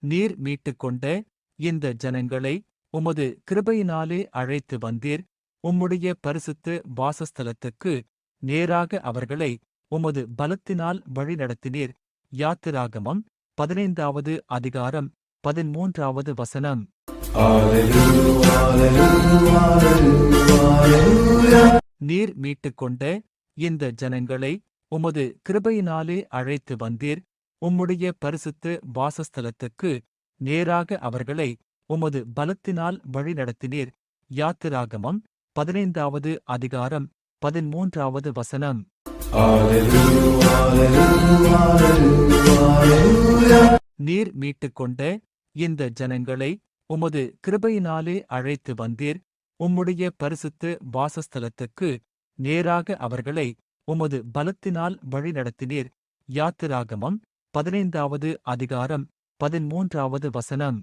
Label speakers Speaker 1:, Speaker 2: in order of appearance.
Speaker 1: நீர் மீட்டுக்கொண்ட இந்த ஜனங்களை உமது கிருபையினாலே அழைத்து வந்தீர். உம்முடைய பரிசுத்த வாசஸ்தலத்துக்கு நேராக அவர்களை உமது பலத்தினால் வழிநடத்தினீர். யாத்திராகமம் 15வது அதிகாரம் 13வது வசனம். நீர் மீட்டுக்கொண்ட இந்த ஜனங்களை உமது கிருபையினாலே அழைத்து வந்தீர். உம்முடைய பரிசுத்த வாசஸ்தலத்துக்கு நேராக அவர்களை உமது பலத்தினால் வழிநடத்தினீர். யாத்திராகமம் 15வது அதிகாரம் 13வது வசனம். நீர் மீட்டுக்கொண்ட இந்த ஜனங்களை உமது கிருபையினாலே அழைத்து வந்தீர். உம்முடைய பரிசுத்த வாசஸ்தலத்துக்கு நேராக அவர்களை உமது பலத்தினால் வழிநடத்தினீர். யாத்திராகமம் 15வது அதிகாரம் 13வது வசனம்.